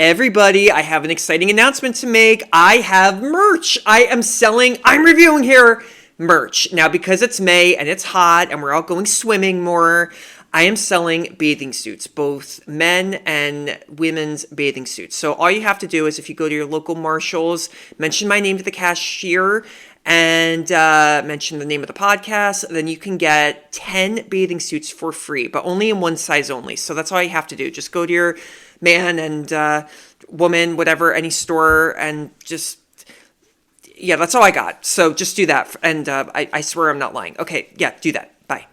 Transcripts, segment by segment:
Everybody, I have an exciting announcement to make. I have merch. I'm reviewing here merch. Now, because it's May and it's hot and we're all going swimming more, I am selling bathing suits, both men and women's bathing suits. So all you have to do is if you go to your local Marshalls, mention my name to the cashier and mention the name of the podcast, then you can get 10 bathing suits for free, but only in one size only. So that's all you have to do. Just go to your man and woman, whatever, any store, and just, yeah, that's all I got. So just do that. And I swear I'm not lying. Okay, yeah, do that. Bye.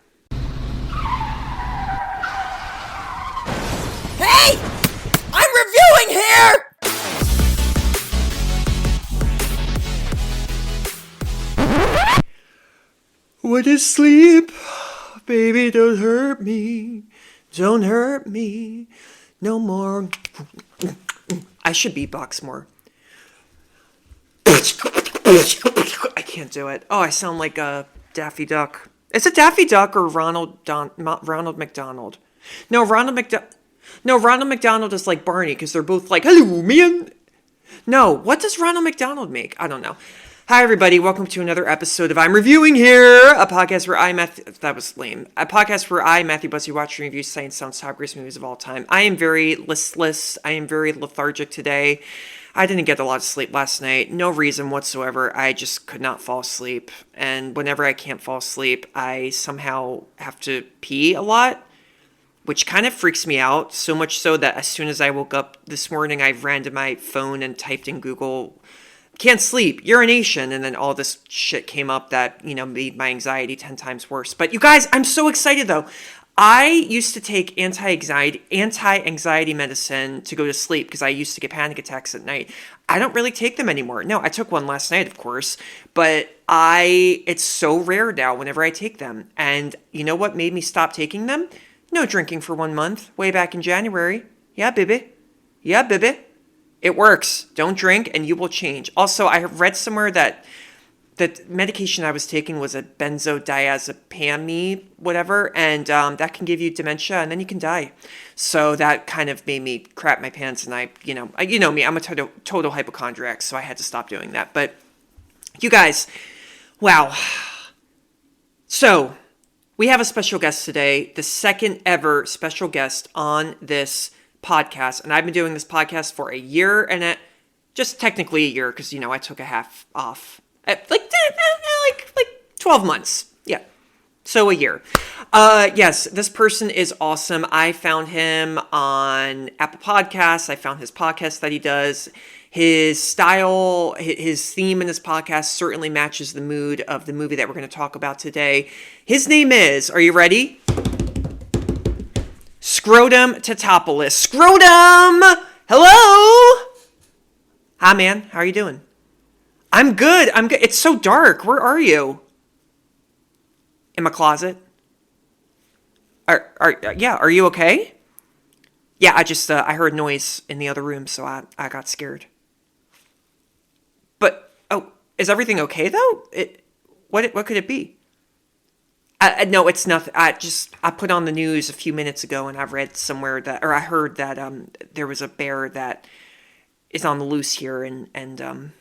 Hey! I'm reviewing here! What is sleep? Baby, don't hurt me. Don't hurt me. No more. I should beatbox more. I can't do it. Oh, I sound like a Daffy Duck. Is it Daffy Duck or Ronald McDonald? No, Ronald McDonald is like Barney because they're both like, hello, man. No, what does Ronald McDonald make? I don't know. Hi, everybody. Welcome to another episode of I'm Reviewing Here, a podcast where that was lame. A podcast where I, Matthew Bussey, watch and review science, sounds, top greatest movies of all time. I am very listless. I am very lethargic today. I didn't get a lot of sleep last night. No reason whatsoever. I just could not fall asleep. And whenever I can't fall asleep, I somehow have to pee a lot, which kind of freaks me out. So much so that as soon as I woke up this morning, I ran to my phone and typed in Google, can't sleep, urination, and then all this shit came up that, made my anxiety 10 times worse. But you guys, I'm so excited though. I used to take anti-anxiety medicine to go to sleep because I used to get panic attacks at night. I don't really take them anymore. No, I took one last night, of course, but it's so rare now whenever I take them. And you know what made me stop taking them? No drinking for 1 month, way back in January. Yeah, baby. Yeah, baby. It works. Don't drink and you will change. Also, I have read somewhere that the medication I was taking was a benzodiazepam, whatever, and that can give you dementia and then you can die. So that kind of made me crap my pants, and you know me, I'm a total hypochondriac, so I had to stop doing that. But you guys, wow. So we have a special guest today, the second ever special guest on this podcast, and I've been doing this podcast for a year and just technically a year because I took a half off, like 12 months, yeah, so a year. Yes, this person is awesome. I found him on Apple Podcasts. I found his podcast that he does. His style, his theme in this podcast certainly matches the mood of the movie that we're going to talk about today. His name is, are you ready? Scrow Tim Tatopoulos. Scrow Tim! Hello! Hi, man. How are you doing? I'm good. It's so dark. Where are you? In my closet? Are you okay? Yeah, I heard noise in the other room, so I got scared. But, is everything okay, though? What could it be? No, it's nothing. I put on the news a few minutes ago, and I've read somewhere I heard that there was a bear that is on the loose here, and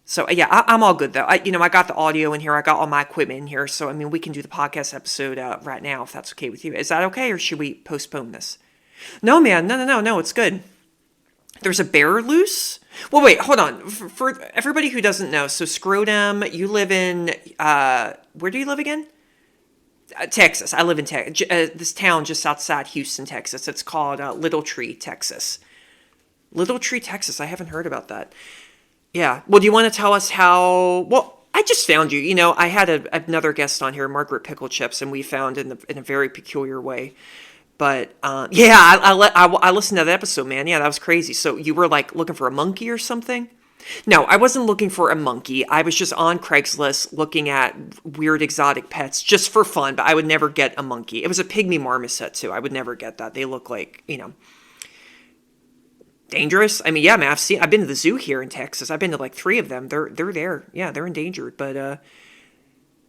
so yeah, I'm all good though. I got the audio in here, I got all my equipment in here, so we can do the podcast episode right now if that's okay with you. Is that okay, or should we postpone this? No, man, no, it's good. There's a bear loose? Well, wait, hold on. For everybody who doesn't know, so Scrow Tim, you live in where do you live again? Texas. I live in this town just outside Houston, Texas. It's called Little Tree, Texas. Little Tree, Texas. I haven't heard about that. Yeah. Well, do you want to tell us how? Well, I just found you. I had another guest on here, Margaret Pickle Chips, and we found in a very peculiar way. But yeah, I listened to that episode, man. Yeah, that was crazy. So you were like looking for a monkey or something? No, I wasn't looking for a monkey. I was just on Craigslist looking at weird exotic pets just for fun, but I would never get a monkey. It was a pygmy marmoset too. I would never get that. They look like, dangerous. Yeah, man, I've been to the zoo here in Texas. I've been to like 3 of them. They're there. Yeah, they're endangered, but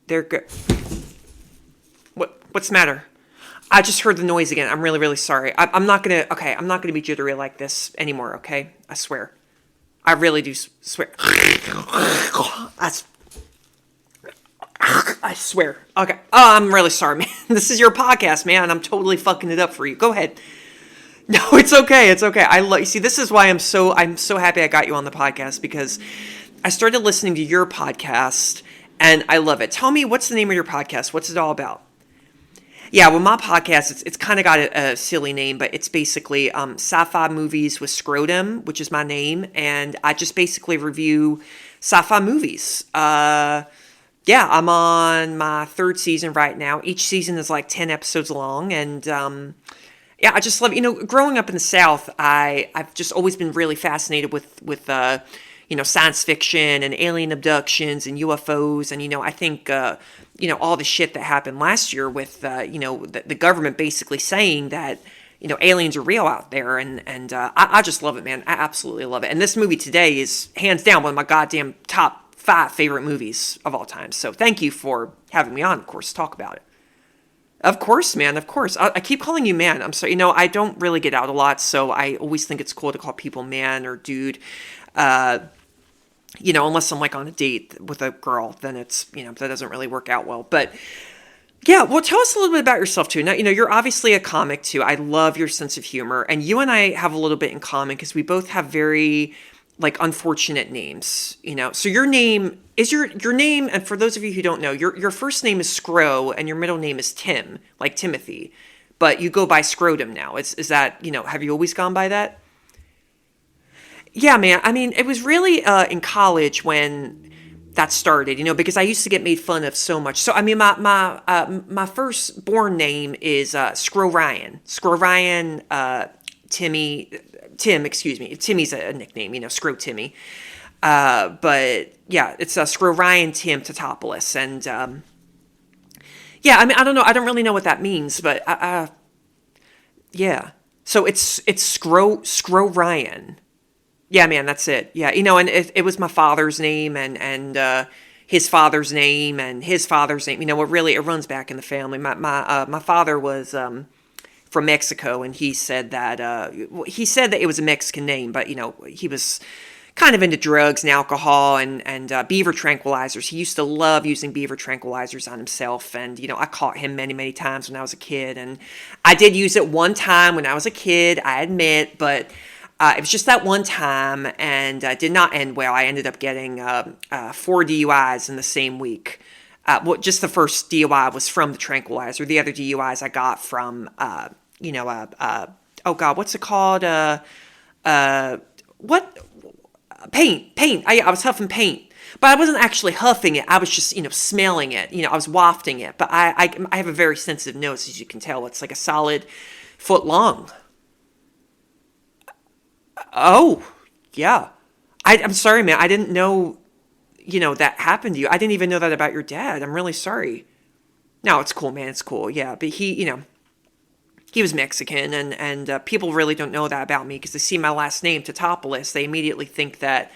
they're good. What's the matter? I just heard the noise again. I'm really, really sorry. I'm not gonna. Okay, I'm not gonna be jittery like this anymore. Okay, I swear. I really do swear. I swear. Okay. Oh, I'm really sorry, man. This is your podcast, man. I'm totally fucking it up for you. Go ahead. No, it's okay. It's okay. You see, this is why I'm so happy I got you on the podcast, because I started listening to your podcast and I love it. Tell me, what's the name of your podcast? What's it all about? Yeah, well, my podcast, it's kind of got a silly name, but it's basically sci-fi movies with Scrow Tim, which is my name, and I just basically review sci-fi movies. Yeah, I'm on my third season right now. Each season is like 10 episodes long, and yeah, I just love, growing up in the South, I've just always been really fascinated with science fiction and alien abductions and UFOs. And, I think, all the shit that happened last year with, the government basically saying that, aliens are real out there. And I just love it, man. I absolutely love it. And this movie today is hands down one of my goddamn top 5 favorite movies of all time. So thank you for having me on, of course, to talk about it. Of course, man. Of course. I keep calling you man. I'm sorry. I don't really get out a lot, so I always think it's cool to call people man or dude. Unless I'm like on a date with a girl, then it's, that doesn't really work out well. But yeah, well, tell us a little bit about yourself too. Now, you're obviously a comic too. I love your sense of humor, and you and I have a little bit in common because we both have very unfortunate names, So your name is your name, and for those of you who don't know, your first name is Scrow and your middle name is Tim, like Timothy, but you go by Scrotum now. Is that, have you always gone by that? Yeah, man. I mean, it was really in college when that started, because I used to get made fun of so much. So, I mean, my firstborn name is Scrow Ryan. Scrow Ryan, Tim, excuse me. Timmy's a nickname, Scrow Timmy. But yeah, it's Scrow Ryan Tim Tatopoulos. And yeah, I mean, I don't know. I don't really know what that means, but yeah. So it's Scrow Ryan. Yeah, man, that's it. Yeah, and it was my father's name and his father's name and his father's name. It runs back in the family. My father was from Mexico, and he said that it was a Mexican name, but he was kind of into drugs and alcohol and beaver tranquilizers. He used to love using beaver tranquilizers on himself, and I caught him many, many times when I was a kid, and I did use it one time when I was a kid, I admit, but it was just that one time, and did not end well. I ended up getting 4 DUIs in the same week. Just the first DUI was from the tranquilizer. The other DUIs I got from, oh God, what's it called? Paint. I was huffing paint, but I wasn't actually huffing it. I was just, smelling it. I was wafting it. But I have a very sensitive nose, as you can tell. It's like a solid foot long. Oh, yeah. I'm sorry, man. I didn't know, that happened to you. I didn't even know that about your dad. I'm really sorry. No, it's cool, man. It's cool. Yeah, but he was Mexican, and people really don't know that about me because they see my last name, Tatopoulos. They immediately think that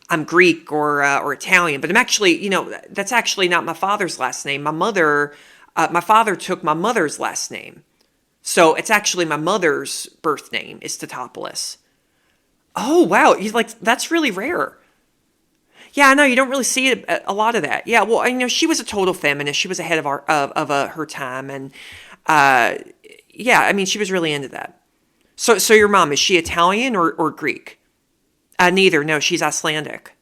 I'm Greek or Italian, but I'm actually, that's actually not my father's last name. My father took my mother's last name. So it's actually my mother's birth name is Tatopoulos. Oh, wow. That's really rare. Yeah, I know. You don't really see a lot of that. Yeah, well, she was a total feminist. She was ahead of her time. And, yeah, I mean, she was really into that. So your mom, is she Italian or Greek? Neither. No, she's Icelandic.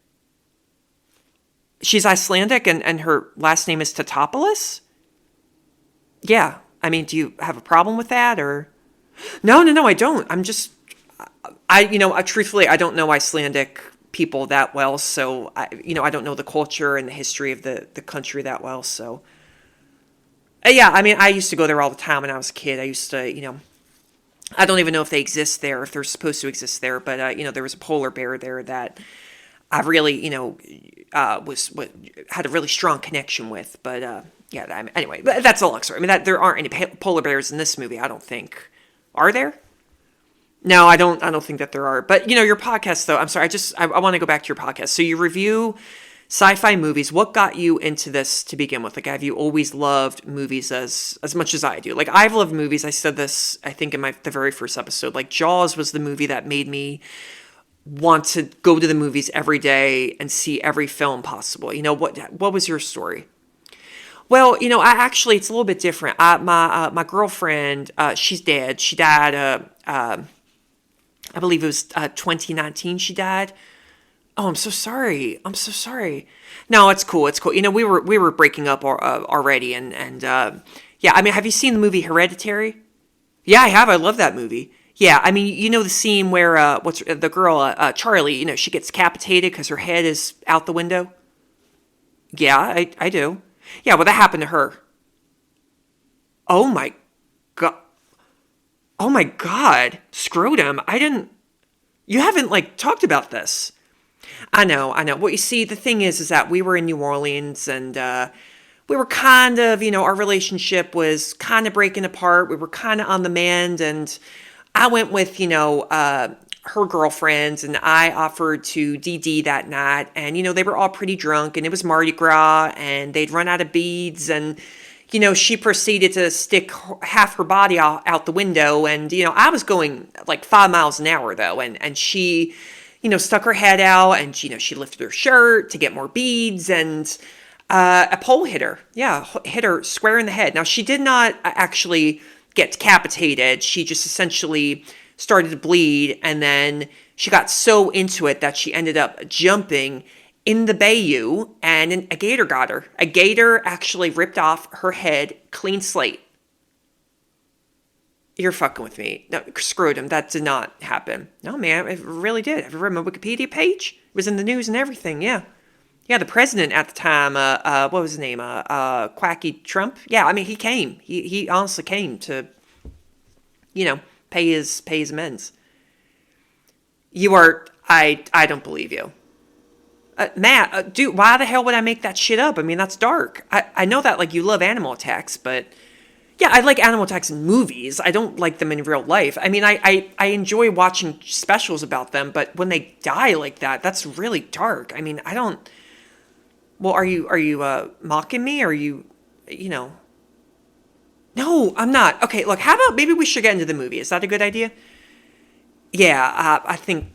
She's Icelandic and her last name is Tatopoulos? Yeah. I mean, do you have a problem with that or? No, I don't. I'm just, truthfully, I don't know Icelandic people that well. So, I don't know the culture and the history of the country that well. So, yeah, I mean, I used to go there all the time when I was a kid. I used to, I don't even know if they exist there, if they're supposed to exist there. But, there was a polar bear there that I really, had a really strong connection with. But, yeah, anyway, that's a long story. I mean, there aren't any polar bears in this movie, I don't think. Are there? No, I don't think that there are. But, your podcast, though, I'm sorry, I want to go back to your podcast. So you review Sci-fi movies, what got you into this to begin with? Like, have you always loved movies as much as I do? Like, I've loved movies. I said this, I think, in the very first episode. Like, Jaws was the movie that made me want to go to the movies every day and see every film possible. What was your story? Well, it's a little bit different. My girlfriend, she's dead. She died, I believe it was 2019 she died. Oh, I'm so sorry. No, it's cool. We were breaking up already, and yeah. I mean, have you seen the movie Hereditary? Yeah, I have. I love that movie. Yeah, I mean, the scene where what's the girl Charlie? She gets decapitated because her head is out the window. Yeah, I do. Yeah, well, that happened to her. Oh my god. Oh my god. Scrow Tim. You haven't talked about this. I know. Well, you see, the thing is that we were in New Orleans and we were kind of, our relationship was kind of breaking apart. We were kind of on the mend, and I went with, her girlfriends, and I offered to DD that night, and, they were all pretty drunk, and it was Mardi Gras, and they'd run out of beads, and, she proceeded to stick half her body out the window, and, I was going 5 miles an hour, though, and she, stuck her head out, and, she lifted her shirt to get more beads, and a pole hit her. Yeah, hit her square in the head. Now, she did not actually get decapitated. She just essentially started to bleed, and then she got so into it that she ended up jumping in the bayou, and a gator got her. A gator actually ripped off her head, clean slate. You're fucking with me. No, screwed him. That did not happen. No, man, it really did. Have you read my Wikipedia page? It was in the news and everything, yeah. Yeah, the president at the time, what was his name? Quacky Trump? Yeah, I mean, he came. He honestly came to, pay his amends. I don't believe you. Matt, dude, why the hell would I make that shit up? I mean, that's dark. I know that, you love animal attacks, but yeah, I like animal attacks in movies. I don't like them in real life. I mean, I enjoy watching specials about them, but when they die like that, that's really dark. I mean, I don't. Well, are you mocking me? Or are you, No, I'm not. Okay, look, how about maybe we should get into the movie? Is that a good idea? Yeah, I think.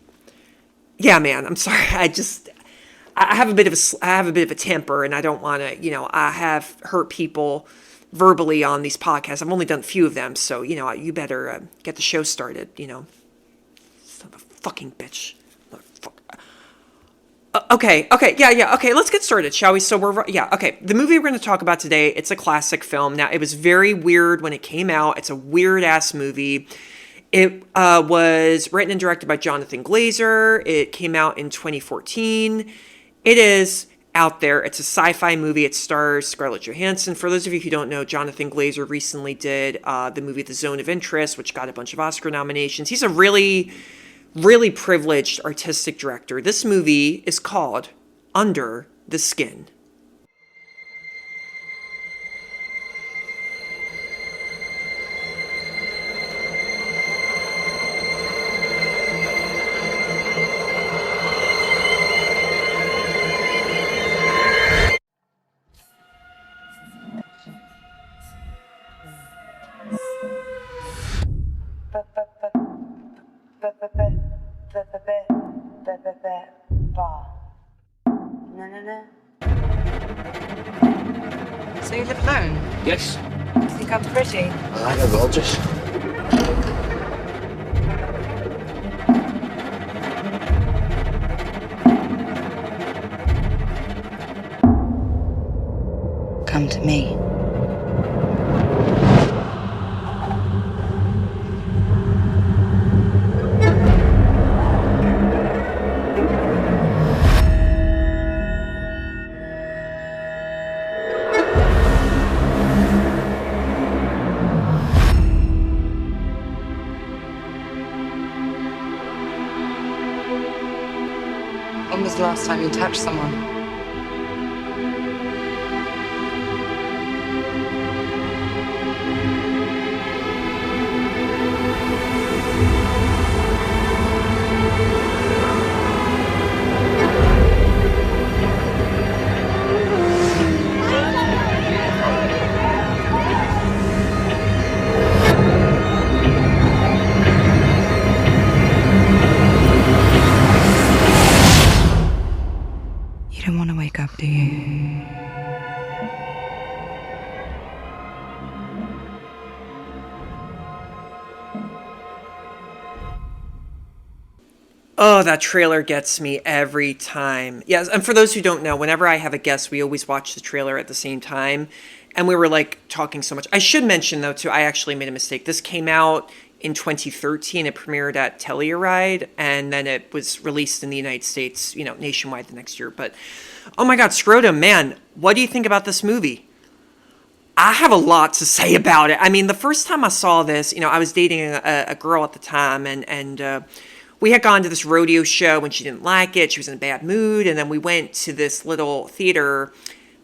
Yeah, man, I'm sorry. I have a bit of a temper, and I don't want to. I have hurt people verbally on these podcasts. I've only done a few of them, so you better get the show started. Son of a fucking bitch. Okay, yeah, okay, let's get started, shall we? So the movie we're going to talk about today, it's a classic film. Now, it was very weird when it came out. It's a weird-ass movie. It was written and directed by Jonathan Glazer. It came out in 2014. It is out there. It's a sci-fi movie. It stars Scarlett Johansson. For those of you who don't know, Jonathan Glazer recently did the movie The Zone of Interest, which got a bunch of Oscar nominations. He's a really privileged artistic director. This movie is called Under the Skin. So you live alone? Yes, You think I'm pretty? I know gorgeous. Come to me. When was the last time you touched someone? Do you? Oh, that trailer gets me every time. Yes, and for those who don't know, whenever I have a guest, we always watch the trailer at the same time. And we were like talking so much. I should mention though, too, I actually made a mistake. This came out in 2013. It premiered at Telluride, and then it was released in the United States, nationwide the next year. But oh my God, Scrow Tim, man, what do you think about this movie? I have a lot to say about it. I mean, the first time I saw this, I was dating a girl at the time, and we had gone to this rodeo show and she didn't like it. She was in a bad mood. And then we went to this little theater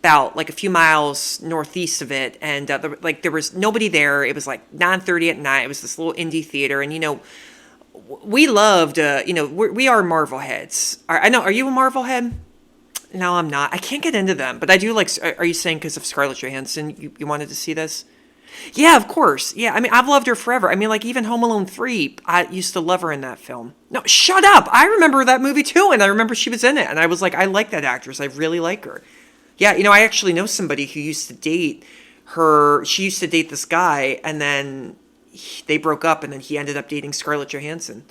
about like a few miles northeast of it. And there was nobody there. It was like 9:30 at night. It was this little indie theater. And, we loved, we are Marvel heads. I know. Are you a Marvel head? No, I'm not. I can't get into them. But I do like, are you saying because of Scarlett Johansson you wanted to see this? Yeah, of course. Yeah, I mean, I've loved her forever. I mean, like, even Home Alone 3, I used to love her in that film. No, shut up! I remember that movie, too, and I remember she was in it, and I was like, I like that actress. I really like her. Yeah, I actually know somebody who used to date her. She used to date this guy, and then they broke up, and then he ended up dating Scarlett Johansson.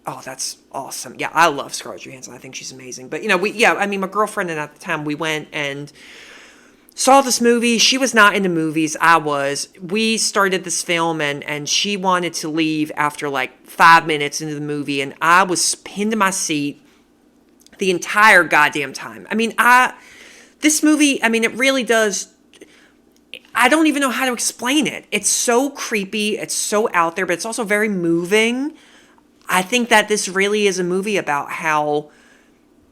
Oh, that's awesome. Yeah, I love Scarlett Johansson. I think she's amazing. But, my girlfriend, and at the time, we went and saw this movie. She was not into movies. I was. We started this film and she wanted to leave after like 5 minutes into the movie. And I was pinned to my seat the entire goddamn time. I mean, this movie, it really does. I don't even know how to explain it. It's so creepy. It's so out there, but it's also very moving. I think that this really is a movie about how,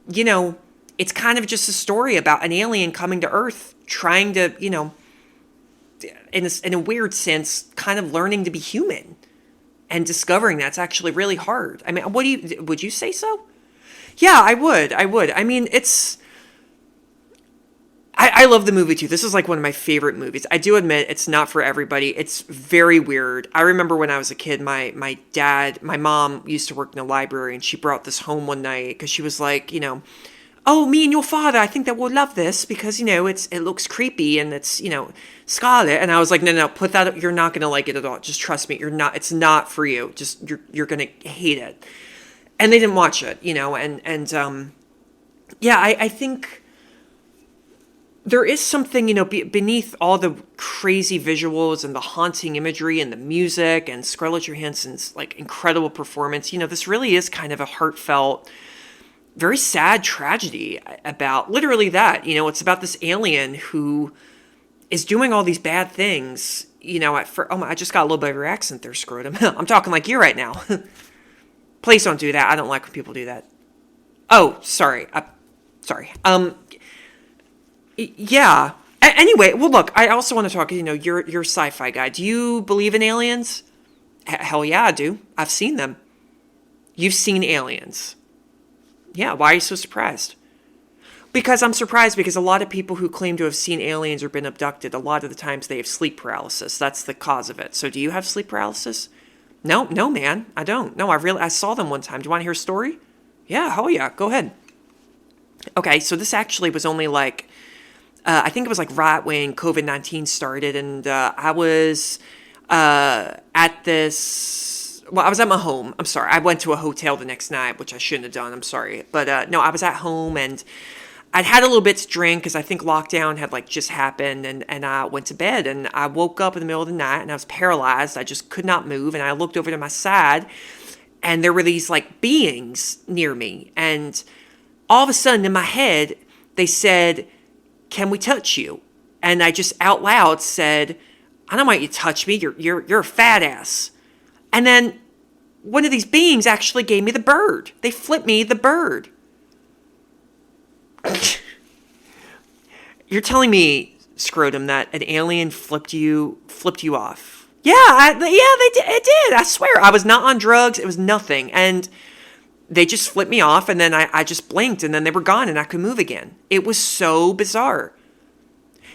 it's kind of just a story about an alien coming to Earth, trying to, in a weird sense, kind of learning to be human and discovering that's actually really hard. I mean, would you say so? Yeah, I would. I mean, I love the movie too. This is like one of my favorite movies. I do admit it's not for everybody. It's very weird. I remember when I was a kid, my mom used to work in a library, and she brought this home one night because she was like, oh, me and your father, I think that we'll love this because, it looks creepy and it's, Scarlett. And I was like, no, put that, you're not going to like it at all. Just trust me. It's not for you. Just, you're going to hate it. And they didn't watch it, I think there is something, beneath all the crazy visuals and the haunting imagery and the music and Scarlett Johansson's like incredible performance. This really is kind of a heartfelt, very sad tragedy about literally that. It's about this alien who is doing all these bad things. I just got a little bit of your accent there, Scrow Tim. I'm talking like you right now. Please don't do that. I don't like when people do that. Oh, sorry. Sorry. Yeah. Anyway, well, look, I also want to talk, you're a sci-fi guy. Do you believe in aliens? Hell yeah, I do. I've seen them. You've seen aliens. Yeah, why are you so surprised? Because I'm surprised because a lot of people who claim to have seen aliens or been abducted, a lot of the times they have sleep paralysis. That's the cause of it. So do you have sleep paralysis? No, man, I don't. No, I saw them one time. Do you want to hear a story? Yeah, hell yeah, go ahead. Okay, so this actually was only like, I think it was like right when COVID-19 started, and I was at this. Well, I was at my home. I'm sorry. I went to a hotel the next night, which I shouldn't have done. I'm sorry. But no, I was at home and I'd had a little bit to drink because I think lockdown had like just happened, and I went to bed and I woke up in the middle of the night and I was paralyzed. I just could not move. And I looked over to my side and there were these like beings near me. And all of a sudden in my head, they said, "Can we touch you?" And I just out loud said, "I don't want you to touch me. You're a fat ass." And then one of these beings actually gave me the bird. They flipped me the bird. You're telling me, Scrow Tim, that an alien flipped you off? Yeah, they did. It did. I swear. I was not on drugs. It was nothing. And they just flipped me off, and then I just blinked, and then they were gone, and I could move again. It was so bizarre.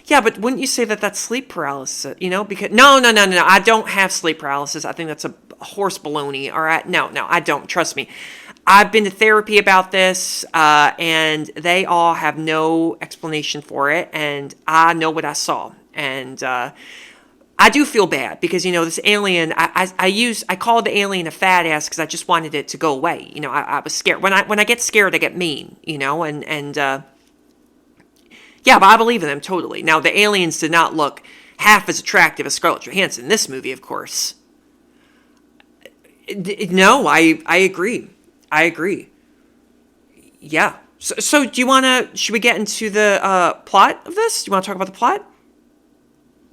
Yeah, but wouldn't you say that that's sleep paralysis? Because no, I don't have sleep paralysis. I think that's a horse baloney. All right, no, I don't. Trust me. I've been to therapy about this, and they all have no explanation for it, and I know what I saw. And I do feel bad because, this alien, I called the alien a fat ass because I just wanted it to go away. I was scared. When I get scared, I get mean, yeah, but I believe in them totally. Now, the aliens did not look half as attractive as Scarlett Johansson in this movie, of course. No, I agree. I agree. Yeah. So do you want to, should we get into the plot of this? Do you want to talk about the plot?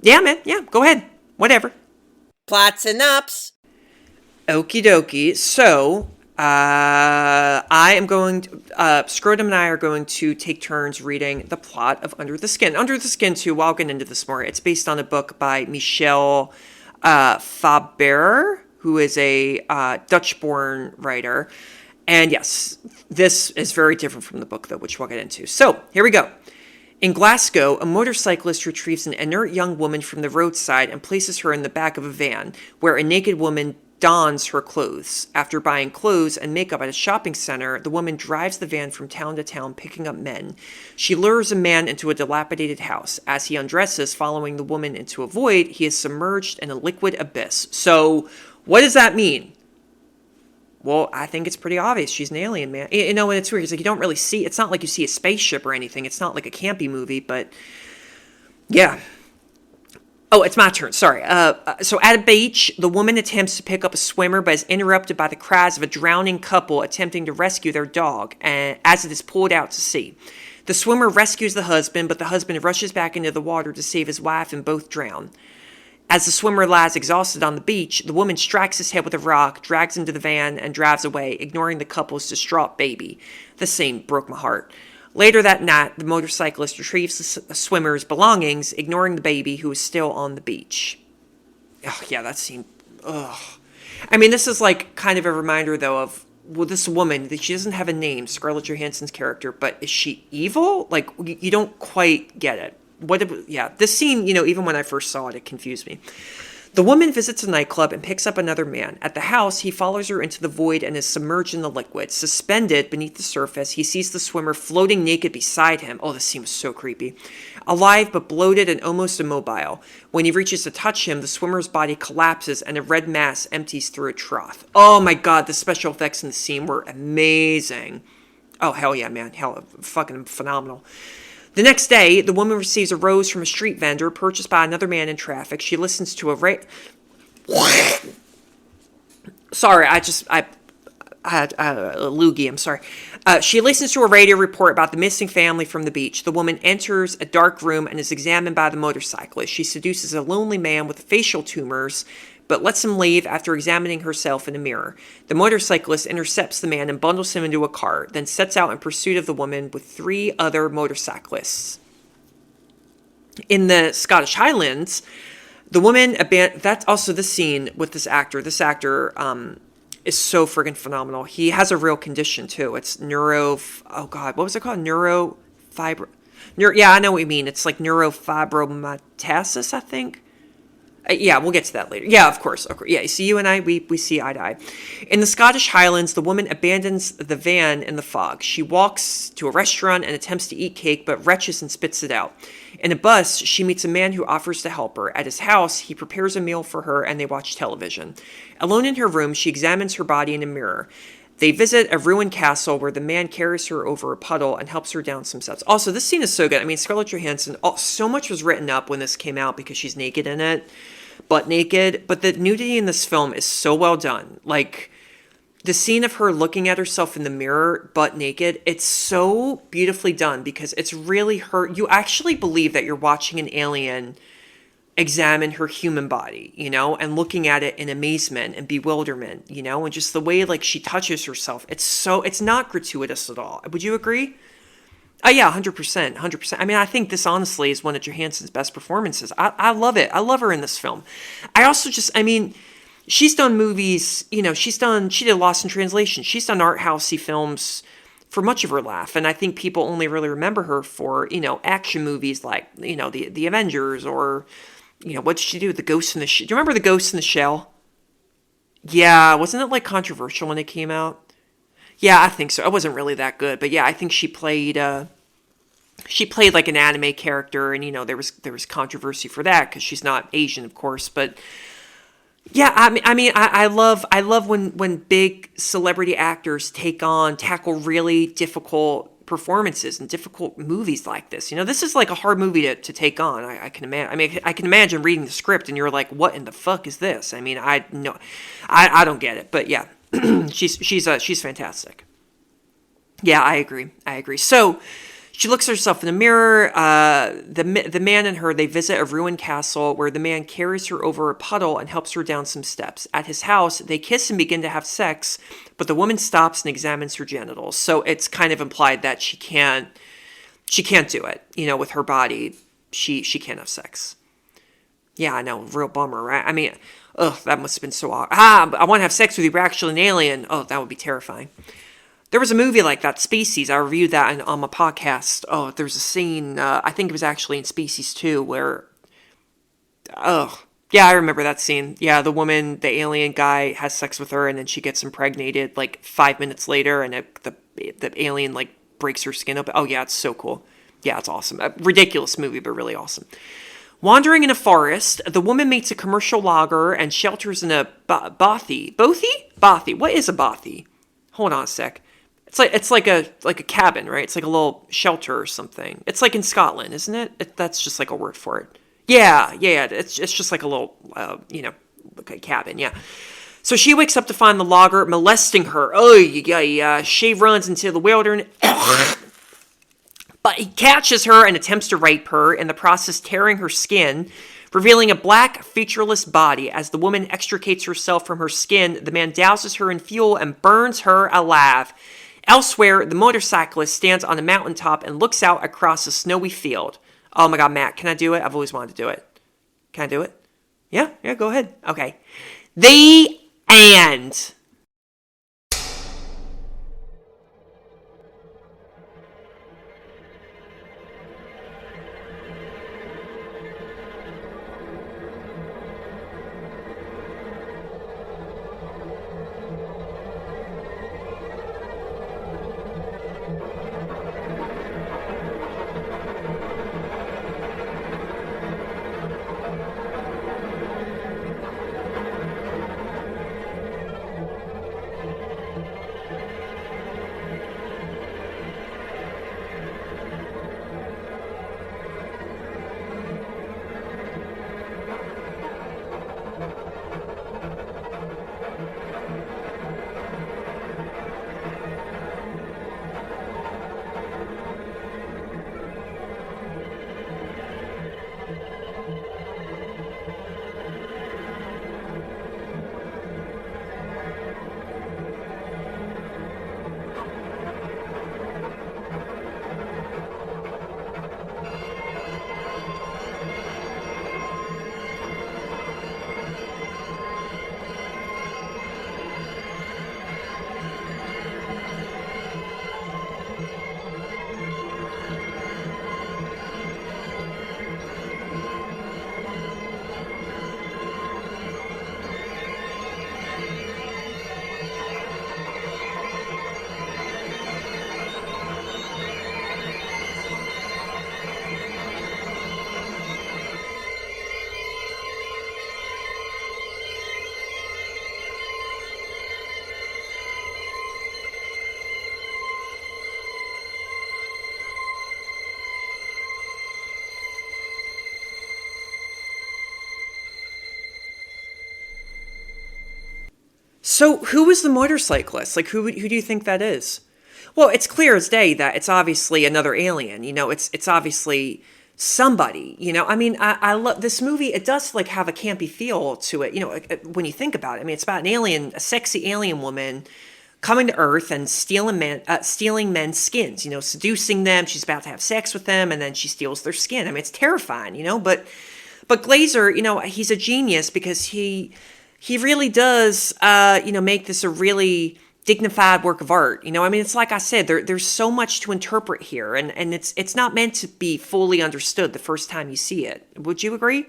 Yeah, man. Yeah, go ahead. Whatever. Plot synopsis. Okie dokie. So, I am going to, Scrow Tim and I are going to take turns reading the plot of Under the Skin. Under the Skin 2, well, I'll get into this more. It's based on a book by Michel Faber, who is a Dutch-born writer. And yes, this is very different from the book, though, which we'll get into. So, here we go. In Glasgow, a motorcyclist retrieves an inert young woman from the roadside and places her in the back of a van, where a naked woman dons her clothes. After buying clothes and makeup at a shopping center, the woman drives the van from town to town picking up men. She lures a man into a dilapidated house. As he undresses, following the woman into a void, he is submerged in a liquid abyss. So, what does that mean? Well, I think it's pretty obvious. She's an alien, man. And it's weird. It's like you don't really see... It's not like you see a spaceship or anything. It's not like a campy movie, but... Yeah. Oh, it's my turn. Sorry. So at a beach, the woman attempts to pick up a swimmer, but is interrupted by the cries of a drowning couple attempting to rescue their dog, as it is pulled out to sea. The swimmer rescues the husband, but the husband rushes back into the water to save his wife, and both drown. As the swimmer lies exhausted on the beach, the woman strikes his head with a rock, drags him to the van, and drives away, ignoring the couple's distraught baby. The scene broke my heart. Later that night, the motorcyclist retrieves the swimmer's belongings, ignoring the baby, who is still on the beach. Oh, yeah, that scene... Ugh. I mean, this is like kind of a reminder, though, of, well, this woman, that she doesn't have a name, Scarlett Johansson's character, but is she evil? Like, you don't quite get it. This scene, even when I first saw it, it confused me. The woman visits a nightclub and picks up another man. At the house, he follows her into the void and is submerged in the liquid. Suspended beneath the surface, he sees the swimmer floating naked beside him. Oh, this scene was so creepy. Alive but bloated and almost immobile. When he reaches to touch him, the swimmer's body collapses and a red mass empties through a trough. Oh my god, the special effects in the scene were amazing. Oh, hell yeah, man. Hell, fucking phenomenal. The next day, the woman receives a rose from a street vendor purchased by another man in traffic. She listens to a Sorry, I had a loogie, I'm sorry. She listens to a radio report about the missing family from the beach. The woman enters a dark room and is examined by the motorcyclist. She seduces a lonely man with facial tumors, but lets him leave after examining herself in a mirror. The motorcyclist intercepts the man and bundles him into a car, then sets out in pursuit of the woman with 3 other motorcyclists. In the Scottish Highlands, the woman that's also the scene with this actor. This actor is so friggin' phenomenal. He has a real condition too. It's what was it called? Yeah, I know what you mean. It's like neurofibromatosis, I think. Yeah, we'll get to that later. Yeah, of course. Yeah, see, you and I, we see eye to eye. In the Scottish Highlands, the woman abandons the van in the fog. She walks to a restaurant and attempts to eat cake, but retches and spits it out. In a bus, she meets a man who offers to help her. At his house, he prepares a meal for her and they watch television. Alone in her room, she examines her body in a mirror. They visit a ruined castle where the man carries her over a puddle and helps her down some steps. Also, this scene is so good. I mean, Scarlett Johansson, so much was written up when this came out because she's naked in it, butt naked. But the nudity in this film is so well done. Like, the scene of her looking at herself in the mirror, butt naked, it's so beautifully done because it's really her. You actually believe that you're watching an alien examine her human body, and looking at it in amazement and bewilderment, and just the way like she touches herself. It's not gratuitous at all. Would you agree? Yeah, 100%, 100%. I mean, I think this honestly is one of Johansson's best performances. I love it. I love her in this film. I also she's done movies, she did Lost in Translation. She's done art housey films for much of her life. And I think people only really remember her for, action movies like, the Avengers or, what did she do? The Ghost in the Shell. Do you remember The Ghost in the Shell? Yeah, wasn't it like controversial when it came out? Yeah, I think so. It wasn't really that good, but yeah, I think she played like an anime character, and there was controversy for that because she's not Asian, of course. But yeah, I love when big celebrity actors tackle really difficult performances and difficult movies like this. This is like a hard movie to take on. I can imagine. I can imagine reading the script and you're like, what in the fuck is this? I don't get it. But yeah, she's fantastic. Yeah, I agree. So she looks at herself in the mirror. The man and her, they visit a ruined castle where the man carries her over a puddle and helps her down some steps. At his house, they kiss and begin to have sex, but the woman stops and examines her genitals. So it's kind of implied that she can't do it. With her body, she can't have sex. Yeah, I know, real bummer, right? That must have been so awkward. I want to have sex with you, but you're actually an alien. Oh, that would be terrifying. There was a movie like that, Species. I reviewed that on my podcast. Oh, there's a scene, I think it was actually in Species 2, where, yeah, I remember that scene. Yeah, the alien guy has sex with her, and then she gets impregnated, like, 5 minutes later, and the alien, like, breaks her skin open. Oh, yeah, it's so cool. Yeah, it's awesome. A ridiculous movie, but really awesome. Wandering in a forest, the woman meets a commercial logger and shelters in a bothy. Bothy? What is a bothy? Hold on a sec. It's like a cabin, right? It's like a little shelter or something. It's like in Scotland, isn't it? That's just like a word for it. Yeah. It's just like a little, like a cabin. Yeah. So she wakes up to find the logger molesting her. Oh yeah. She runs into the wilderness, but he catches her and attempts to rape her, in the process tearing her skin, revealing a black, featureless body. As the woman extricates herself from her skin, the man douses her in fuel and burns her alive. Elsewhere, the motorcyclist stands on a mountaintop and looks out across a snowy field. Oh my God, Matt, can I do it? I've always wanted to do it. Can I do it? Yeah, go ahead. Okay. The end. So who is the motorcyclist? Like, who do you think that is? Well, it's clear as day that it's obviously another alien. It's obviously somebody. I love this movie. It does like have a campy feel to it. When you think about it, it's about an alien, a sexy alien woman coming to Earth and stealing men's skins. Seducing them. She's about to have sex with them, and then she steals their skin. It's terrifying. But Glazer, he's a genius because he really does, make this a really dignified work of art. It's like I said, there's so much to interpret here, and it's not meant to be fully understood the first time you see it. Would you agree?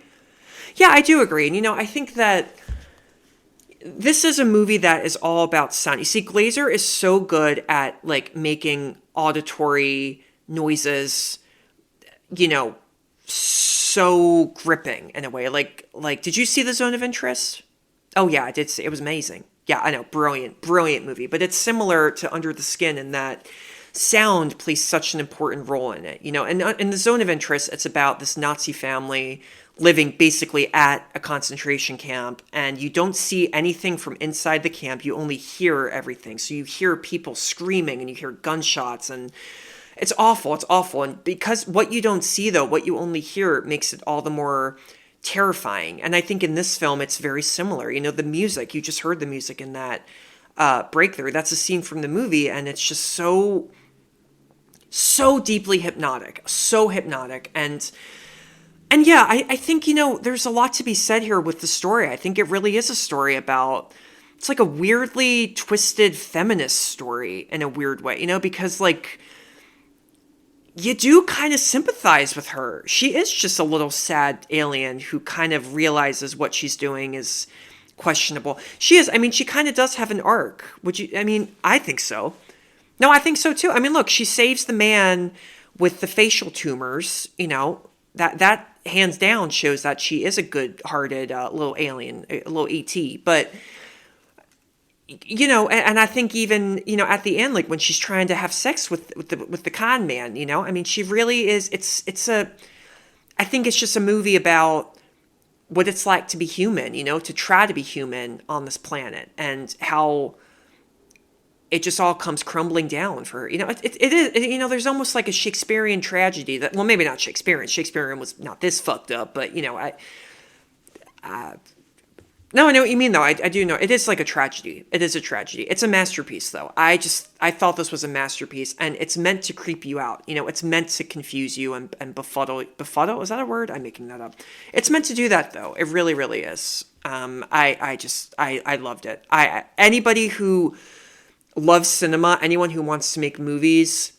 Yeah, I do agree. And, I think that this is a movie that is all about sound. You see, Glazer is so good at like making auditory noises, you know, so gripping in a way. Like, did you see The Zone of Interest? Oh yeah, I did see. It was amazing. Yeah, I know, brilliant movie. But it's similar to Under the Skin in that sound plays such an important role in it. You know, and in The Zone of Interest, it's about this Nazi family living basically at a concentration camp, and you don't see anything from inside the camp. You only hear everything. So you hear people screaming and you hear gunshots, and it's awful. It's awful. And because what you don't see, though, what you only hear, makes it all the more terrifying. And I think in this film, it's very similar. You know, the music, you just heard the music in that breakthrough. That's a scene from the movie, and it's just so deeply hypnotic. So hypnotic. And yeah, I think, you know, there's a lot to be said here with the story. I think it really is a story about, it's like a weirdly twisted feminist story in a weird way, you know, because like, you do kind of sympathize with her. She is just a little sad alien who kind of realizes what she's doing is questionable. She is, I mean, she kind of does have an arc. I think so. No, I think so too. I mean, look, she saves the man with the facial tumors, you know, that hands down shows that she is a good-hearted little alien, a little ET. But, you know, and I think even, you know, at the end, like when she's trying to have sex with the con man, you know, I mean, she really is. I think it's just a movie about what it's like to be human, you know, to try to be human on this planet, and how it just all comes crumbling down for her. You know, it is, you know, there's almost like a Shakespearean tragedy that, well, maybe not Shakespearean. Shakespearean was not this fucked up, but, you know, no, I know what you mean, though. I do know. It is like a tragedy. It is a tragedy. It's a masterpiece, though. I thought this was a masterpiece, and it's meant to creep you out. You know, it's meant to confuse you and befuddle. Befuddle? Is that a word? I'm making that up. It's meant to do that, though. It really, really is. I loved it. Anybody who loves cinema, anyone who wants to make movies,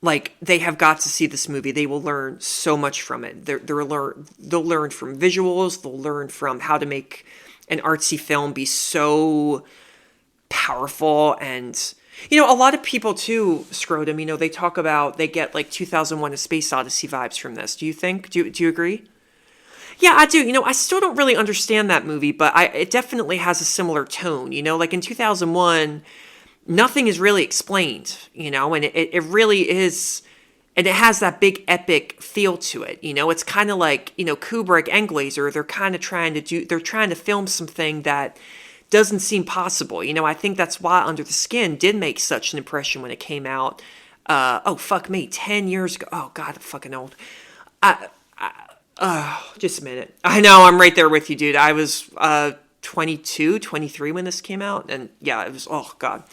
like, they have got to see this movie. They will learn so much from it. They'll learn from visuals. They'll learn from how to make an artsy film be so powerful. And, you know, a lot of people too, Scrow Tim, you know, they talk about, they get like 2001: A Space Odyssey vibes from this. Do you think? Do you agree? Yeah, I do. You know, I still don't really understand that movie, but it definitely has a similar tone. You know, like in 2001, nothing is really explained, you know, and it really is, and it has that big epic feel to it. You know, it's kind of like, you know, Kubrick and Glazer, they're trying to film something that doesn't seem possible. You know, I think that's why Under the Skin did make such an impression when it came out. 10 years ago. Oh God, I'm fucking old. Just a minute. I know, I'm right there with you, dude. I was 22, 23 when this came out. And yeah, it was, oh God.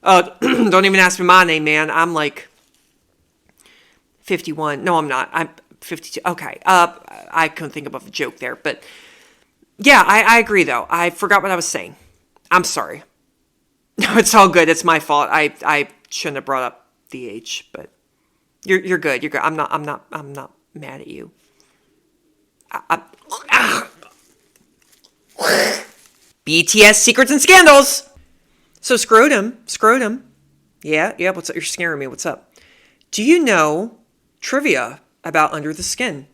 Don't even ask me my name, man. I'm like 51. No, I'm not. I'm 52. Okay. I couldn't think of a joke there. But yeah, I agree, though. I forgot what I was saying. I'm sorry. No, it's all good. It's my fault. I shouldn't have brought up the age, but you're good. You're good. I'm not mad at you. BTS Secrets and Scandals. So Scrow Tim. Yeah, what's up? You're scaring me. What's up? Do you know trivia about Under the Skin?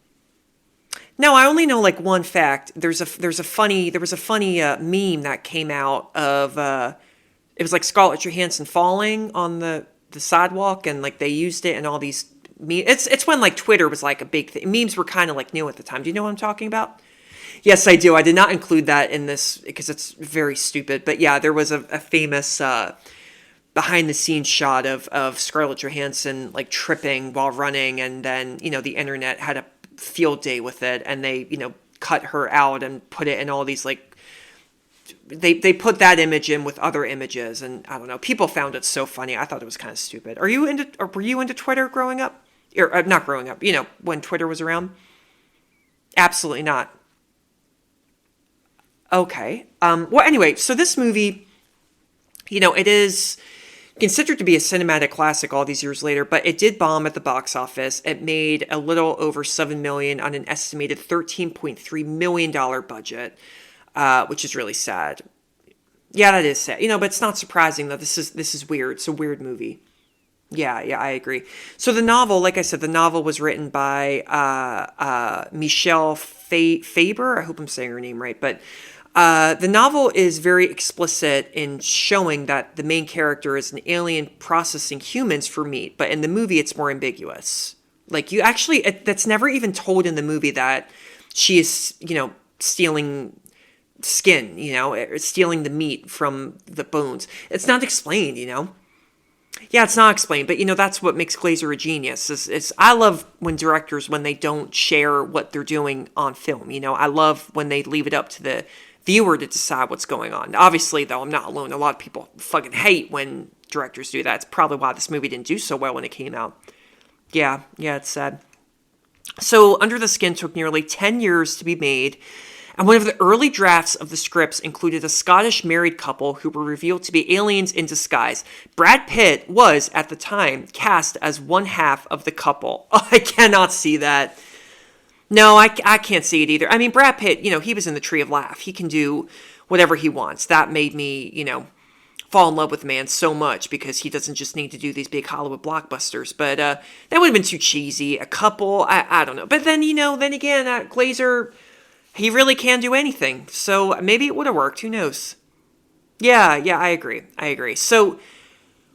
No, I only know like one fact. There was a funny meme that came out of it was like Scarlett Johansson falling on the sidewalk, and like they used it in all these memes. It's when like Twitter was like a big thing. Memes were kind of like new at the time. Do you know what I'm talking about? Yes, I do. I did not include that in this because it's very stupid. But yeah, there was a famous behind the scenes shot of Scarlett Johansson like tripping while running, and then, you know, the internet had a field day with it, and they, you know, cut her out and put it in all these like they put that image in with other images, and I don't know. People found it so funny. I thought it was kind of stupid. Were you into Twitter growing up? Or not growing up, you know, when Twitter was around? Absolutely not. Okay. Well, anyway, so this movie, you know, it is considered to be a cinematic classic all these years later, but it did bomb at the box office. It made a little over $7 million on an estimated $13.3 million budget. which is really sad. Yeah, that is sad. But it's not surprising though. This is weird. It's a weird movie. Yeah, I agree. So the novel, like I said, the novel was written by Michelle Faber. I hope I'm saying her name right, but the novel is very explicit in showing that the main character is an alien processing humans for meat, but in the movie it's more ambiguous. Like that's never even told in the movie that she is, stealing skin, stealing the meat from the bones. It's not explained, Yeah, it's not explained, but that's what makes Glazer a genius. Is I love when directors, when they don't share what they're doing on film. I love when they leave it up to the viewer to decide what's going on. Obviously, though, I'm not alone. A lot of people fucking hate when directors do that. It's probably why this movie didn't do so well when it came out. Yeah, it's sad. So, Under the Skin took nearly 10 years to be made. And one of the early drafts of the scripts included a Scottish married couple who were revealed to be aliens in disguise. Brad Pitt was, at the time, cast as one half of the couple. Oh, I cannot see that. No, I can't see it either. I mean, Brad Pitt, he was in the Tree of Life. He can do whatever he wants. That made me, fall in love with the man so much because he doesn't just need to do these big Hollywood blockbusters. But that would have been too cheesy. A couple, I don't know. But then, then again, Glazer... he really can do anything, so maybe it would have worked. Who knows? Yeah, I agree. So,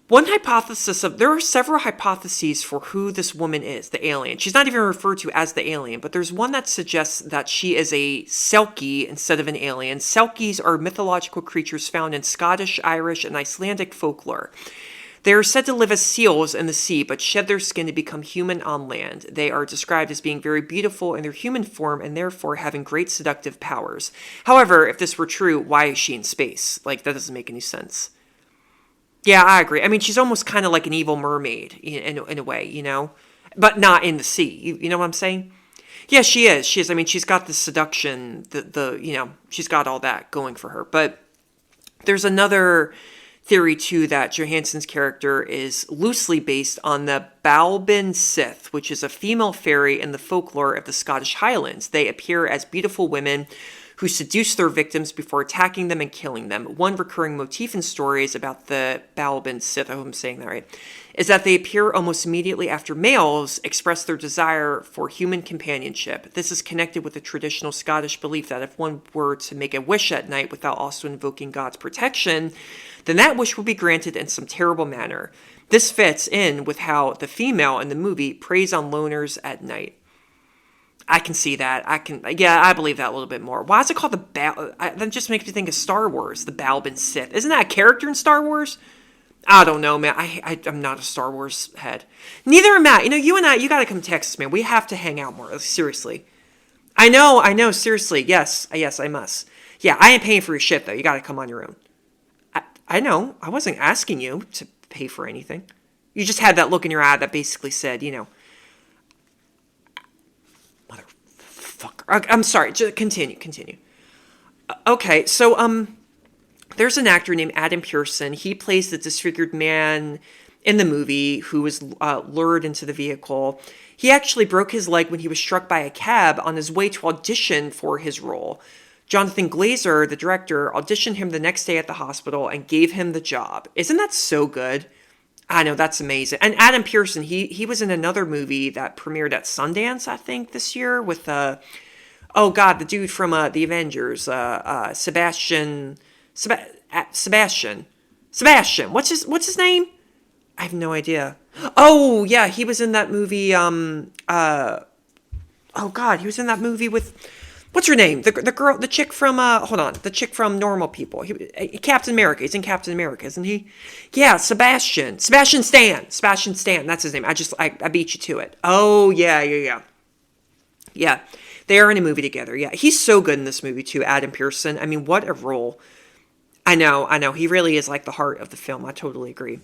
there are several hypotheses for who this woman is, the alien. She's not even referred to as the alien, but there's one that suggests that she is a Selkie instead of an alien. Selkies are mythological creatures found in Scottish, Irish, and Icelandic folklore. They are said to live as seals in the sea, but shed their skin to become human on land. They are described as being very beautiful in their human form and therefore having great seductive powers. However, if this were true, why is she in space? That doesn't make any sense. Yeah, I agree. I mean, she's almost kind of like an evil mermaid in a way, but not in the sea. You know what I'm saying? Yeah, she is. I mean, she's got the seduction, she's got all that going for her. But there's another theory, too, that Johansson's character is loosely based on the Balbin Sith, which is a female fairy in the folklore of the Scottish Highlands. They appear as beautiful women who seduce their victims before attacking them and killing them. One recurring motif in stories about the Balbin Sith, I hope I'm saying that right, is that they appear almost immediately after males express their desire for human companionship. This is connected with the traditional Scottish belief that if one were to make a wish at night without also invoking God's protection, then that wish will be granted in some terrible manner. This fits in with how the female in the movie preys on loners at night. I can see that. I believe that a little bit more. Why is it called that just makes me think of Star Wars, the Balbin Sith. Isn't that a character in Star Wars? I don't know, man. I'm not a Star Wars head. Neither am Matt. You and I, you gotta come to Texas, man. We have to hang out more. Seriously. I know, seriously. Yes, I must. Yeah, I ain't paying for your shit, though. You gotta come on your own. I know. I wasn't asking you to pay for anything. You just had that look in your eye that basically said, motherfucker. I'm sorry. Just continue. Okay, so, there's an actor named Adam Pearson. He plays the disfigured man in the movie who was lured into the vehicle. He actually broke his leg when he was struck by a cab on his way to audition for his role. Jonathan Glazer, the director, auditioned him the next day at the hospital and gave him the job. Isn't that so good? I know, that's amazing. And Adam Pearson, he was in another movie that premiered at Sundance, I think, this year with, the dude from the Avengers, Sebastian. What's his name? I have no idea. Oh, yeah, he was in that movie, he was in that movie with... What's her name? The chick from, the chick from Normal People. Captain America. He's in Captain America, isn't he? Yeah, Sebastian Stan. That's his name. I beat you to it. Oh, yeah. Yeah, they are in a movie together. Yeah, he's so good in this movie, too, Adam Pearson. I mean, what a role. I know. He really is like the heart of the film. I totally agree.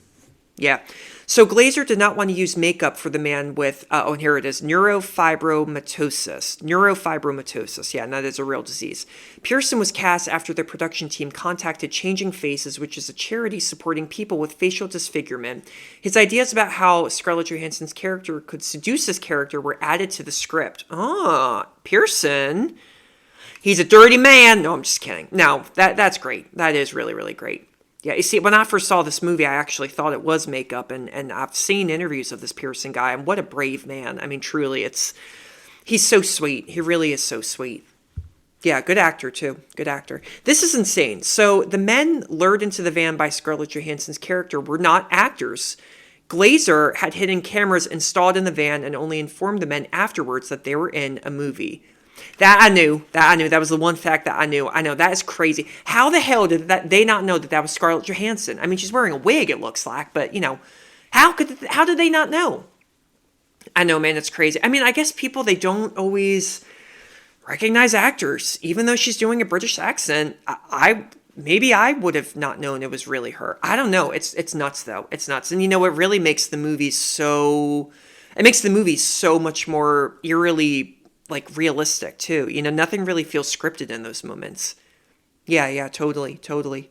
Yeah. So Glazer did not want to use makeup for the man with, and here it is, neurofibromatosis. Yeah, and that is a real disease. Pearson was cast after the production team contacted Changing Faces, which is a charity supporting people with facial disfigurement. His ideas about how Scarlett Johansson's character could seduce his character were added to the script. Pearson. He's a dirty man. No, I'm just kidding. No, that's great. That is really, really great. Yeah, you see, when I first saw this movie, I actually thought it was makeup, and I've seen interviews of this Pearson guy, and what a brave man. I mean, truly, he's so sweet. He really is so sweet. Yeah, good actor, too. Good actor. This is insane. So, the men lured into the van by Scarlett Johansson's character were not actors. Glazer had hidden cameras installed in the van and only informed the men afterwards that they were in a movie. That I knew. That was the one fact that I knew. I know, that is crazy. How the hell did they not know that was Scarlett Johansson? I mean, she's wearing a wig, it looks like, but, how did they not know? I know, man, it's crazy. I mean, I guess people, they don't always recognize actors. Even though she's doing a British accent, maybe I would have not known it was really her. I don't know. It's nuts, though. It's nuts. And, it really makes the movie so much more eerily, like, realistic too. Nothing really feels scripted in those moments. Yeah, totally.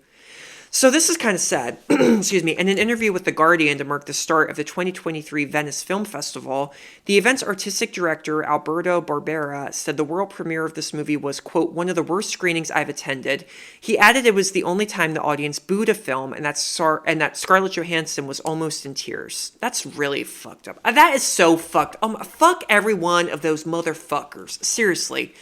So this is kind of sad. Excuse me. In an interview with The Guardian to mark the start of the 2023 Venice Film Festival, the event's artistic director, Alberto Barbera, said the world premiere of this movie was, quote, one of the worst screenings I've attended. He added it was the only time the audience booed a film, and that Scarlett Johansson was almost in tears. That's really fucked up. That is so fucked. Fuck every one of those motherfuckers. Seriously.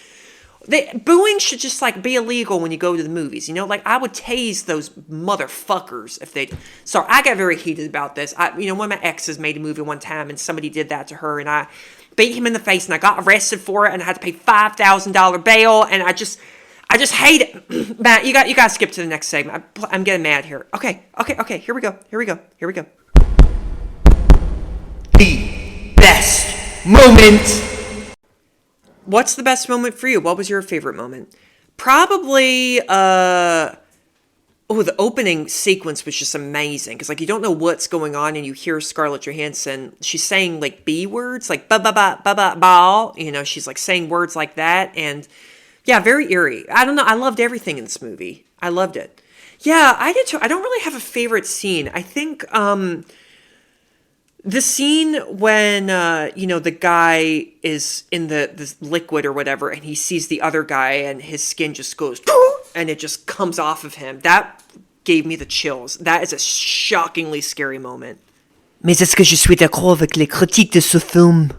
Booing should just, like, be illegal when you go to the movies, Like, I would tase those motherfuckers if they... Sorry, I got very heated about this. One of my exes made a movie one time, and somebody did that to her, and I beat him in the face, and I got arrested for it, and I had to pay $5,000 bail, and I just hate it. Matt, you got to skip to the next segment. I'm getting mad here. Okay, here we go. The best moment. What's the best moment for you? What was your favorite moment? Probably, the opening sequence was just amazing. Because, like, you don't know what's going on and you hear Scarlett Johansson. She's saying, like, B words, like, ba-ba-ba-ba-ba-ba. She's, like, saying words like that. And, yeah, very eerie. I don't know. I loved everything in this movie. I loved it. Yeah, I did too. I don't really have a favorite scene. I think, the scene when, the guy is in this liquid or whatever, and he sees the other guy, and his skin just goes, and it just comes off of him. That gave me the chills. That is a shockingly scary moment. Mais est-ce que je suis d'accord avec les critiques de ce film?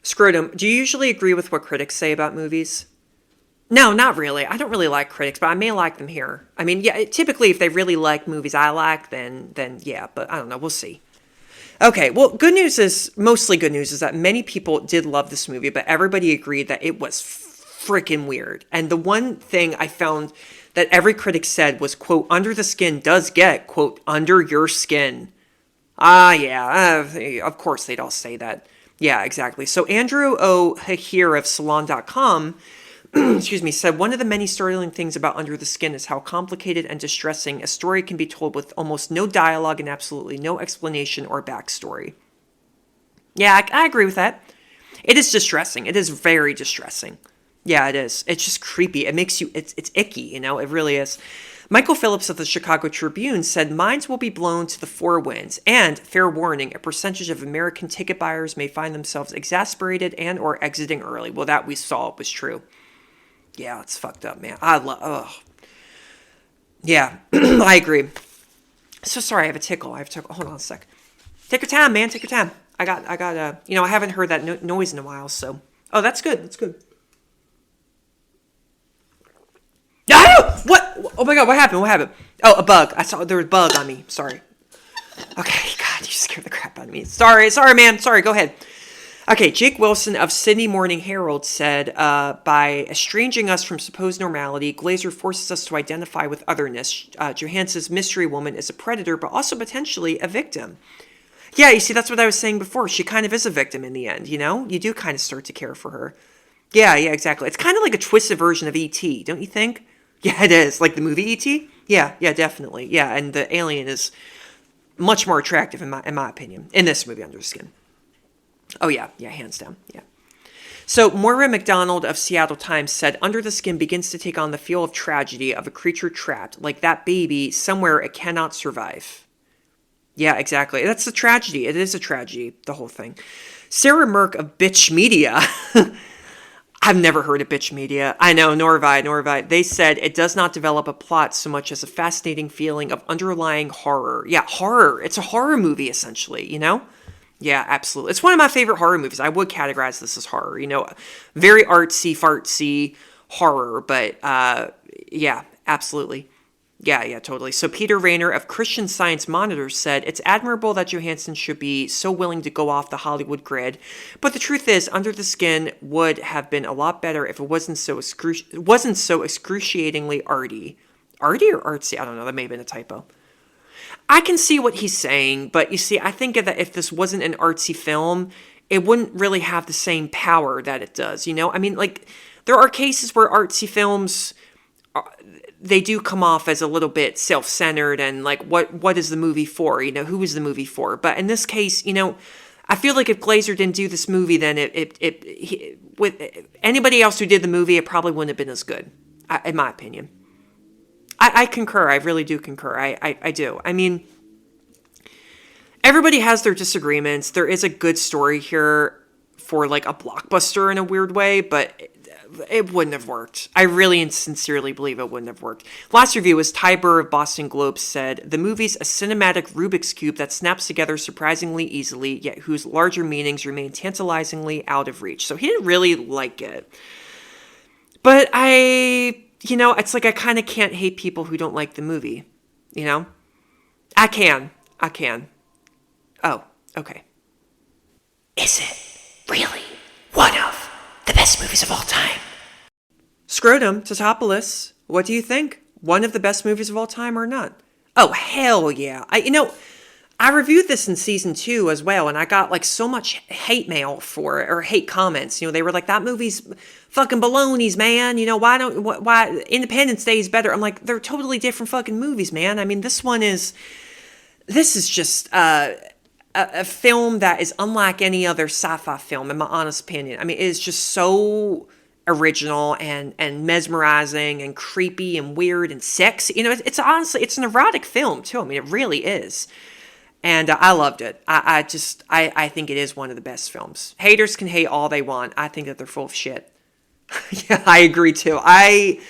Scrow Tim, do you usually agree with what critics say about movies? No, not really. I don't really like critics, but I may like them here. I mean, yeah, typically if they really like movies I like, then yeah, but I don't know. We'll see. Okay, well, mostly good news is that many people did love this movie, but everybody agreed that it was freaking weird. And the one thing I found that every critic said was, quote, under the skin does get, quote, under your skin. Yeah, of course they'd all say that. Yeah, exactly. So Andrew O'Hahir of Salon.com said one of the many startling things about Under the Skin is how complicated and distressing a story can be told with almost no dialogue and absolutely no explanation or backstory. Yeah, I agree with that. It is distressing. It is very distressing. Yeah, it is. It's just creepy. It makes you, it's icky, it really is. Michael Phillips of the Chicago Tribune said minds will be blown to the four winds, and, fair warning, a percentage of American ticket buyers may find themselves exasperated and or exiting early. Well, that we saw was true. Yeah, it's fucked up, man. Yeah, I agree. So sorry, I have a tickle. Hold on a sec. Take your time, man. Take your time. I got, I haven't heard that noise in a while, so. Oh, that's good. That's good. Ah! What? Oh my God, what happened? Oh, a bug. I saw there was a bug on me. Sorry. Okay, God, you scared the crap out of me. Sorry, man. Sorry, go ahead. Okay, Jake Wilson of Sydney Morning Herald said, by estranging us from supposed normality, Glazer forces us to identify with otherness. Johansson's mystery woman is a predator, but also potentially a victim. Yeah, you see, that's what I was saying before. She kind of is a victim in the end, You do kind of start to care for her. Yeah, exactly. It's kind of like a twisted version of E.T., don't you think? Yeah, it is. Like the movie E.T.? Yeah, definitely. Yeah, and the alien is much more attractive, in my opinion, in this movie, Under the Skin. Oh, yeah, hands down, yeah. So, Moira McDonald of Seattle Times said, Under the Skin begins to take on the feel of tragedy of a creature trapped, like that baby, somewhere it cannot survive. Yeah, exactly. That's a tragedy. It is a tragedy, the whole thing. Sarah Merck of Bitch Media. I've never heard of bitch media. I know, nor have I. They said it does not develop a plot so much as a fascinating feeling of underlying horror. Yeah, horror. It's a horror movie, essentially, you know? Yeah, absolutely. It's one of my favorite horror movies. I would categorize this as horror, you know? Very artsy, fartsy horror, but yeah, absolutely. Yeah, totally. So Peter Rayner of Christian Science Monitor said, it's admirable that Johansson should be so willing to go off the Hollywood grid, but the truth is, Under the Skin would have been a lot better if it wasn't so excruciatingly arty. Arty or artsy? I don't know. That may have been a typo. I can see what he's saying, but you see, I think that if this wasn't an artsy film, it wouldn't really have the same power that it does, you know? I mean, like, there are cases where artsy films, they do come off as a little bit self-centered and like, what is the movie for? You know, who is the movie for? But in this case, you know, I feel like if Glazer didn't do this movie, then with anybody else who did the movie, it probably wouldn't have been as good, in my opinion. I concur. I really do concur. I do. I mean, everybody has their disagreements. There is a good story here for like a blockbuster in a weird way, but it wouldn't have worked. I really and sincerely believe it wouldn't have worked. Last review was Ty Burr of Boston Globe said, the movie's a cinematic Rubik's Cube that snaps together surprisingly easily, yet whose larger meanings remain tantalizingly out of reach. So he didn't really like it. But you know, it's like I kind of can't hate people who don't like the movie, you know? I can. Oh, okay. Is it really one of the best movies of all time? Scrow Tim Tatopoulos, what do you think? One of the best movies of all time or not? Oh, hell yeah. I reviewed this in season 2 as well, and I got like so much hate mail for it, or hate comments. You know, they were like, that movie's fucking baloney's, man. You know, why Independence Day is better? I'm like, they're totally different fucking movies, man. I mean, this is just a film that is unlike any other sci-fi film, in my honest opinion. I mean, it is just so original and mesmerizing and creepy and weird and sexy. You know, it's honestly, it's an erotic film too. I mean, it really is. And I loved it. I think it is one of the best films. Haters can hate all they want. I think that they're full of shit. Yeah, I agree too. I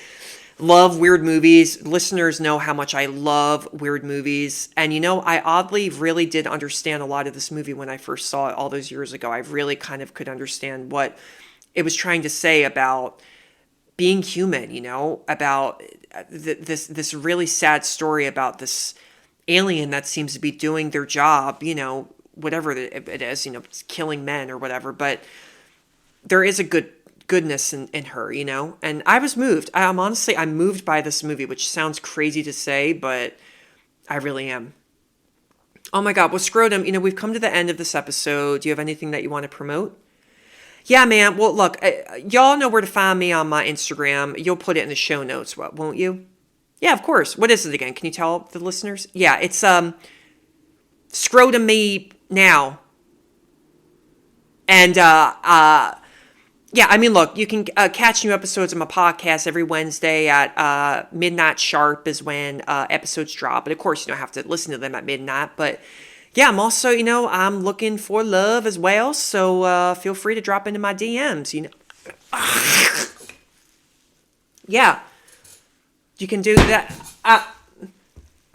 love weird movies. Listeners know how much I love weird movies. And you know, I oddly really did understand a lot of this movie when I first saw it all those years ago. I really kind of could understand what it was trying to say about being human, you know, about this really sad story about this alien that seems to be doing their job, you know, whatever it is, you know, killing men or whatever. But there is a goodness in her, you know, and I was moved. I'm moved by this movie, which sounds crazy to say, but I really am. Oh my God, well, Scrow Tim, you know, we've come to the end of this episode. Do you have anything that you want to promote? Yeah, man. Well, look, y'all know where to find me on my Instagram. You'll put it in the show notes, won't you? Yeah, of course. What is it again? Can you tell the listeners? Yeah, it's Scrow Tim me now. And yeah, I mean, look, you can catch new episodes of my podcast every Wednesday at midnight sharp is when episodes drop. But of course, you don't have to listen to them at midnight. But yeah, I'm also, you know, I'm looking for love as well. So feel free to drop into my DMs, you know. Yeah, you can do that.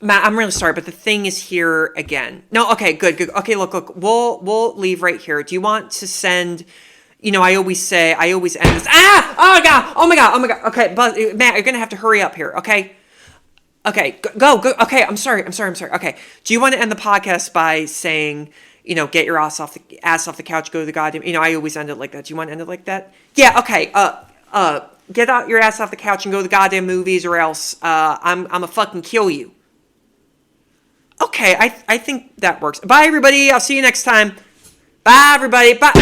Matt, I'm really sorry, but the thing is here again. No, okay, good. Okay, look, we'll leave right here. Do you want to send? You know, I always end this. Oh my god. Okay, but Matt, you're gonna have to hurry up here. Okay. Go. Okay, I'm sorry. Okay, do you want to end the podcast by saying, you know, get your ass off the couch, go to the goddamn. You know, I always end it like that. Do you want to end it like that? Yeah. Okay. Get out your ass off the couch and go to the goddamn movies, or else I'ma fucking kill you. Okay, I think that works. Bye, everybody. I'll see you next time. Bye, everybody. Bye.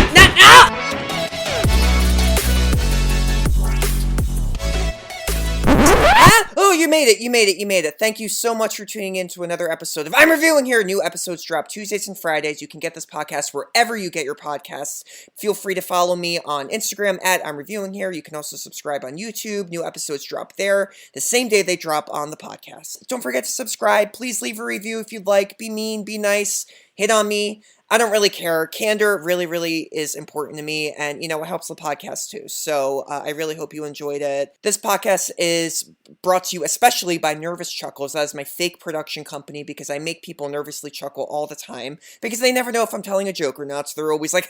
Oh, you made it. Thank you so much for tuning in to another episode of I'm Reviewing Here. New episodes drop Tuesdays and Fridays. You can get this podcast wherever you get your podcasts. Feel free to follow me on Instagram at I'm Reviewing Here. You can also subscribe on YouTube. New episodes drop there the same day they drop on the podcast. Don't forget to subscribe. Please leave a review if you'd like. Be mean, be nice, hit on me. I don't really care. Candor really, really is important to me, and it helps the podcast too. So I really hope you enjoyed it. This podcast is brought to you especially by Nervous Chuckles. That is my fake production company because I make people nervously chuckle all the time because they never know if I'm telling a joke or not. So they're always like,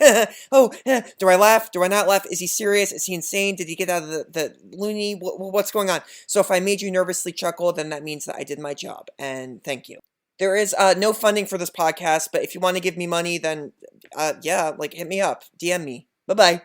"Oh, do I laugh? Do I not laugh? Is he serious? Is he insane? Did he get out of the loony? What's going on?" So if I made you nervously chuckle, then that means that I did my job, and thank you. There is no funding for this podcast, but if you want to give me money, then yeah, hit me up. DM me. Bye-bye.